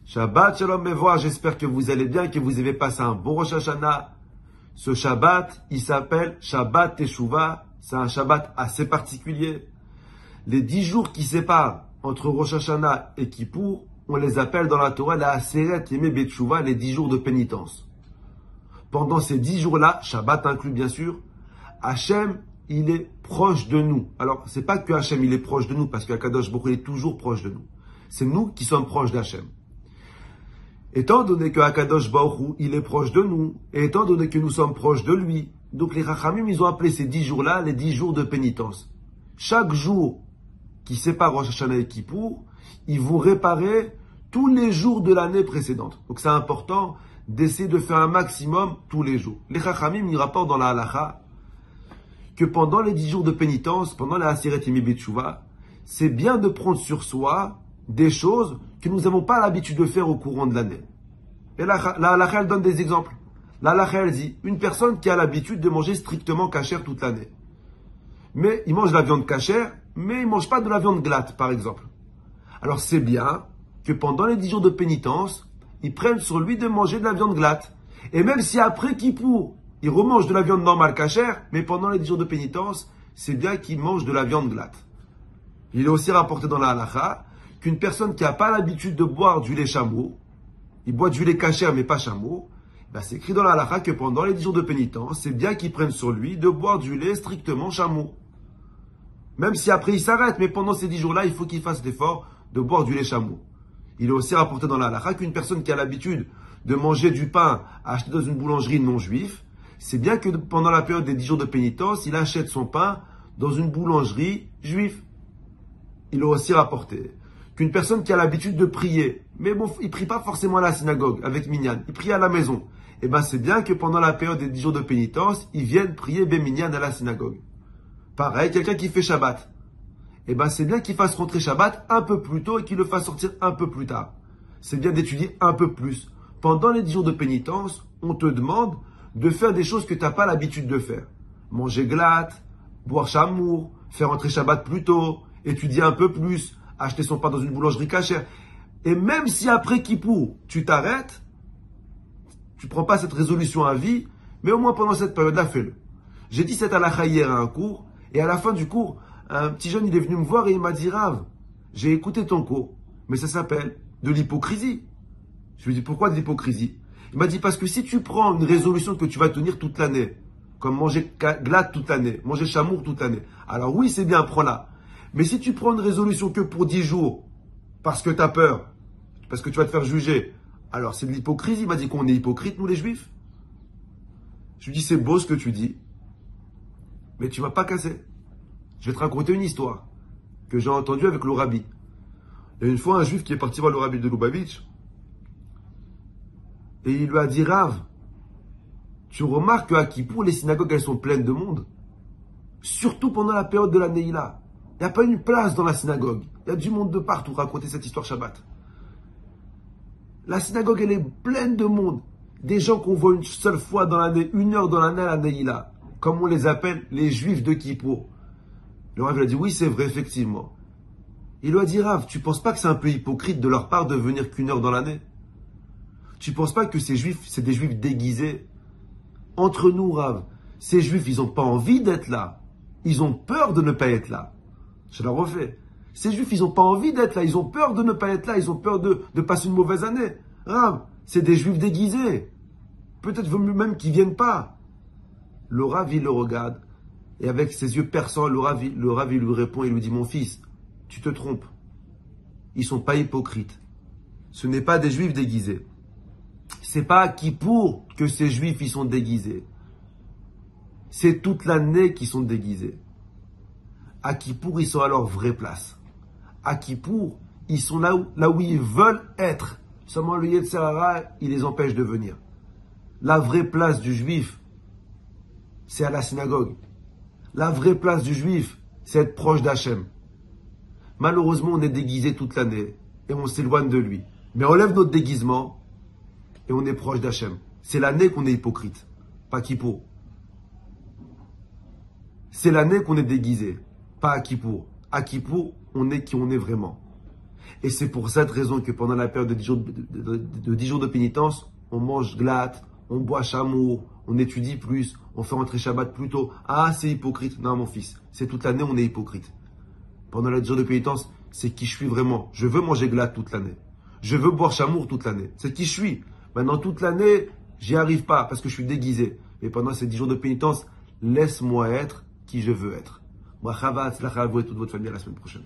Shabbat Shalom Mevoa, j'espère que vous allez bien, que vous avez passé un bon Rosh Hashanah. Ce Shabbat, il s'appelle Shabbat Teshuvah. C'est un Shabbat assez particulier. Les 10 jours qui séparent entre Rosh Hashanah et Kippour, on les appelle dans la Torah la Aseret Yemei Beteshuvah, les 10 jours de pénitence. Pendant ces 10 jours-là, Shabbat inclus bien sûr, Hachem, il est proche de nous. Alors, c'est pas que Hachem, il est proche de nous, parce qu'Akadosh Baruch Hu, il est toujours proche de nous. C'est nous qui sommes proches d'Hachem. Étant donné que Akadosh Baruch Hu, il est proche de nous, et étant donné que nous sommes proches de lui, donc les Chachamim, ils ont appelé ces 10 jours-là les 10 jours de pénitence. Chaque jour qui sépare Rosh Hashanah et Kippour, ils vont réparer tous les jours de l'année précédente. Donc c'est important d'essayer de faire un maximum tous les jours. Les Chachamim, ils rapportent dans la Halacha que pendant les 10 jours de pénitence, pendant la Aseret Yemei Beteshuvah, c'est bien de prendre sur soi des choses que nous n'avons pas l'habitude de faire au courant de l'année. Et la Halacha, elle donne des exemples. La Halacha, elle dit, une personne qui a l'habitude de manger strictement kasher toute l'année. Mais il mange de la viande kasher, mais il ne mange pas de la viande glatte, par exemple. Alors c'est bien que pendant les 10 jours de pénitence, il prenne sur lui de manger de la viande glatte. Et même si après Kippour, il remange de la viande normale kasher, mais pendant les 10 jours de pénitence, c'est bien qu'il mange de la viande glatte. Il est aussi rapporté dans la Halacha qu'une personne qui n'a pas l'habitude de boire du lait chameau, il boit du lait kasher mais pas chameau, ben c'est écrit dans la Halacha que pendant les 10 jours de pénitence, c'est bien qu'il prenne sur lui de boire du lait strictement chameau. Même si après il s'arrête, mais pendant ces 10 jours-là, il faut qu'il fasse l'effort de boire du lait chameau. Il est aussi rapporté dans la Halacha qu'une personne qui a l'habitude de manger du pain acheté dans une boulangerie non juive, c'est bien que pendant la période des 10 jours de pénitence, il achète son pain dans une boulangerie juive. Il est aussi rapporté qu'une personne qui a l'habitude de prier, mais bon, il prie pas forcément à la synagogue avec Minyan, il prie à la maison. Et ben c'est bien que pendant la période des 10 jours de pénitence, ils viennent prier Minyan à la synagogue. Pareil, quelqu'un qui fait Shabbat, et ben c'est bien qu'il fasse rentrer Shabbat un peu plus tôt et qu'il le fasse sortir un peu plus tard. C'est bien d'étudier un peu plus. Pendant les 10 jours de pénitence, on te demande de faire des choses que tu n'as pas l'habitude de faire. Manger glatte, boire chamour, faire rentrer Shabbat plus tôt, étudier un peu plus, acheter son pain dans une boulangerie cachère. Et même si après Kippour, tu t'arrêtes, tu ne prends pas cette résolution à vie, mais au moins pendant cette période-là, fais-le. J'ai dit cette halakha hier à un cours, et à la fin du cours, un petit jeune, il est venu me voir et il m'a dit, Rav, j'ai écouté ton cours, mais ça s'appelle de l'hypocrisie. Je lui ai dit, pourquoi de l'hypocrisie? Il m'a dit, parce que si tu prends une résolution que tu vas tenir toute l'année, comme manger glatte toute l'année, manger chamour toute l'année, alors oui, c'est bien, prends-la. Mais si tu prends une résolution que pour 10 jours, parce que tu as peur, parce que tu vas te faire juger, alors c'est de l'hypocrisie. Il m'a dit qu'on est hypocrite, nous les juifs. Je lui dis, c'est beau ce que tu dis, mais tu ne vas pas casser. Je vais te raconter une histoire que j'ai entendue avec le rabbi. Il y a une fois un juif qui est parti voir le rabbi de Lubavitch, et il lui a dit, Rav, tu remarques qu'à Kippour, les synagogues, elles sont pleines de monde. Surtout pendant la période de la Neila. Il n'y a pas une place dans la synagogue. Il y a du monde de partout. Raconter cette histoire Shabbat. La synagogue, elle est pleine de monde. Des gens qu'on voit une seule fois dans l'année, 1 heure dans l'année à la Neila. Comme on les appelle, les juifs de Kippour. Le Rav lui a dit, oui, c'est vrai, effectivement. Il lui a dit, Rav, tu ne penses pas que c'est un peu hypocrite de leur part de venir qu'1 heure dans l'année? Tu ne penses pas que ces juifs, c'est des juifs déguisés? Entre nous, Rav, ces juifs, ils n'ont pas envie d'être là. Ils ont peur de ne pas être là. Je la refais. Ces juifs, ils n'ont pas envie d'être là. Ils ont peur de ne pas être là. Ils ont peur de passer une mauvaise année. Rav, c'est des juifs déguisés. Peut-être vaut mieux même qu'ils ne viennent pas. Le Rav, il le regarde. Et avec ses yeux perçants, le Rav, il lui répond. Il lui dit, mon fils, tu te trompes. Ils ne sont pas hypocrites. Ce n'est pas des juifs déguisés. C'est pas à Kippour que ces juifs ils sont déguisés. C'est toute l'année qu'ils sont déguisés. À Kippour, ils sont à leur vraie place. À Kippour, ils sont là où ils veulent être. Seulement le Yetzer Hara, il les empêche de venir. La vraie place du juif, c'est à la synagogue. La vraie place du juif, c'est être proche d'Hachem. Malheureusement, on est déguisé toute l'année et on s'éloigne de lui. Mais on lève notre déguisement et on est proche d'Hachem. C'est l'année qu'on est hypocrite, pas Kippour. C'est l'année qu'on est déguisé, pas à Kippour. à Kippour, on est qui on est vraiment. Et c'est pour cette raison que pendant la période de 10 jours de 10 jours de pénitence, on mange glatte, on boit chamour, on étudie plus, on fait rentrer Shabbat plus tôt. Ah, c'est hypocrite. Non, mon fils, c'est toute l'année, on est hypocrite. Pendant les 10 jours de pénitence, c'est qui je suis vraiment. Je veux manger glatte toute l'année. Je veux boire chamour toute l'année. C'est qui je suis. Maintenant, toute l'année, j'y arrive pas parce que je suis déguisé. Mais pendant ces 10 jours de pénitence, laisse-moi être qui je veux être. Moi, Chavat, la et toute votre famille à la semaine prochaine.